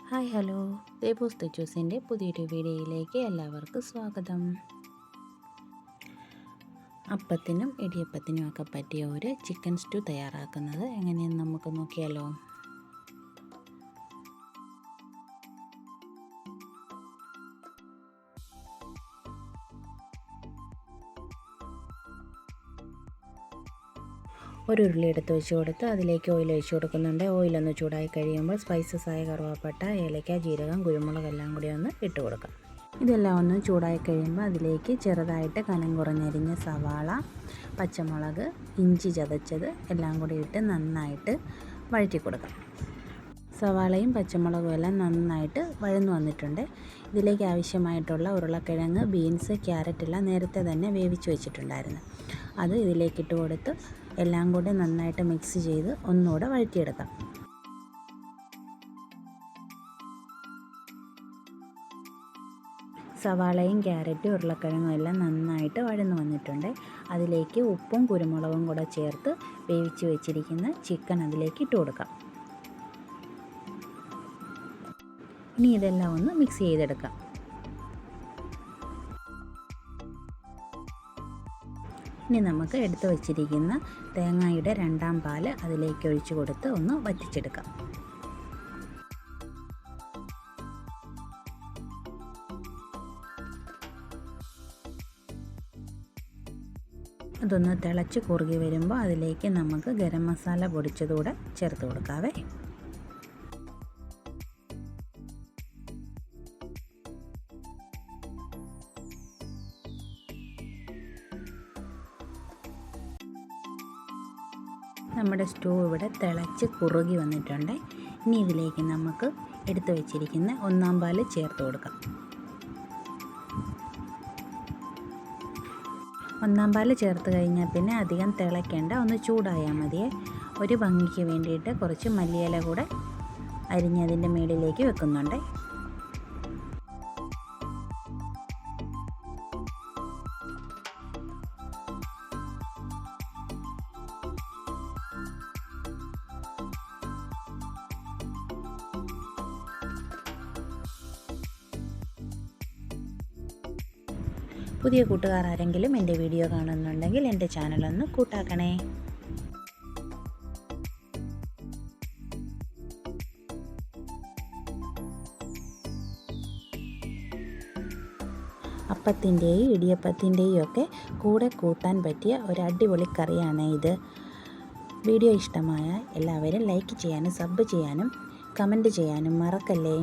Hi hello, ദേബൂസ് തെച്ചൂസിൻ്റെ പുതിയൊരു വീഡിയോയിലേക്ക് എല്ലാവർക്കും സ്വാഗതം. അപ്പത്തിനും ഇടിയപ്പത്തിനും ഒക്കെ പറ്റിയ ഒരു ചിക്കൻ സ്റ്റൂ തയ്യാറാക്കുന്നത് എങ്ങനെയെന്ന് നമുക്ക് നോക്കിയാലോ. ഒരു ഉരുളി എടുത്ത് വെച്ച് കൊടുത്ത് അതിലേക്ക് ഓയിൽ ഒഴിച്ച് കൊടുക്കുന്നുണ്ട്. ഓയിലൊന്ന് ചൂടായി കഴിയുമ്പോൾ സ്പൈസസ് ആയ കറുവാപ്പട്ട, ഏലക്ക, ജീരകം, കുരുമുളക് എല്ലാം കൂടി ഒന്ന് ഇട്ട് കൊടുക്കാം. ഇതെല്ലാം ഒന്ന് ചൂടായി കഴിയുമ്പോൾ അതിലേക്ക് ചെറുതായിട്ട് കനം കുറഞ്ഞരിഞ്ഞ സവാള, പച്ചമുളക്, ഇഞ്ചി ചതച്ചത് എല്ലാം കൂടി ഇട്ട് നന്നായിട്ട് വഴറ്റി കൊടുക്കാം. സവാളയും പച്ചമുളകും എല്ലാം നന്നായിട്ട് വഴന്നു വന്നിട്ടുണ്ട്. ഇതിലേക്ക് ആവശ്യമായിട്ടുള്ള ഉരുളക്കിഴങ്ങ്, ബീൻസ്, ക്യാരറ്റ് എല്ലാം നേരത്തെ തന്നെ വേവിച്ച് വെച്ചിട്ടുണ്ടായിരുന്നു. അത് ഇതിലേക്കിട്ട് കൊടുത്ത് എല്ലാം കൂടി നന്നായിട്ട് മിക്സ് ചെയ്ത് ഒന്നുകൂടെ വഴറ്റിയെടുക്കാം. സവാളയും ക്യാരറ്റും ഉരുളക്കിഴങ്ങും എല്ലാം നന്നായിട്ട് വഴന്നു വന്നിട്ടുണ്ട്. അതിലേക്ക് ഉപ്പും കുരുമുളകും കൂടെ ചേർത്ത് വേവിച്ച് വെച്ചിരിക്കുന്ന ചിക്കൻ അതിലേക്ക് ഇട്ട് കൊടുക്കാം. ഇനി ഇതെല്ലാം ഒന്ന് മിക്സ് ചെയ്തെടുക്കാം. ഇനി നമുക്ക് എടുത്തു വച്ചിരിക്കുന്ന തേങ്ങയുടെ രണ്ടാം പാല് അതിലേക്ക് ഒഴിച്ച് കൊടുത്ത് ഒന്ന് വറ്റിച്ചെടുക്കാം. അതൊന്ന് തിളച്ച് കുറുകി വരുമ്പോൾ അതിലേക്ക് നമുക്ക് ഗരം മസാല പൊടിച്ചതുകൂടെ ചേർത്ത് കൊടുക്കാവേ. നമ്മുടെ സ്റ്റൂ ഇവിടെ തിളച്ച് കുറുകി വന്നിട്ടുണ്ട്. ഇനി ഇതിലേക്ക് നമുക്ക് എടുത്തു വെച്ചിരിക്കുന്ന ഒന്നാം പാല് ചേർത്ത് കൊടുക്കാം. ഒന്നാം പാല് ചേർത്ത് കഴിഞ്ഞാൽ പിന്നെ അധികം തിളയ്ക്കേണ്ട, ഒന്ന് ചൂടായാൽ മതിയേ. ഒരു ഭംഗിക്ക് വേണ്ടിയിട്ട് കുറച്ച് മല്ലിയില കൂടെ അരിഞ്ഞതിൻ്റെ മുകളിലേക്ക് വെക്കുന്നുണ്ട്. പുതിയ കൂട്ടുകാർ ആരെങ്കിലും എൻ്റെ വീഡിയോ കാണുന്നുണ്ടെങ്കിൽ എൻ്റെ ചാനലൊന്ന് കൂട്ടാക്കണേ. അപ്പത്തിൻ്റെയും ഇടിയപ്പത്തിൻ്റെയും ഒക്കെ കൂടെ കൂട്ടാൻ പറ്റിയ ഒരു അടിപൊളി കറിയാണ് ഇത്. വീഡിയോ ഇഷ്ടമായാൽ എല്ലാവരും ലൈക്ക് ചെയ്യാനും സബ് ചെയ്യാനും കമൻറ്റ് ചെയ്യാനും മറക്കല്ലേ.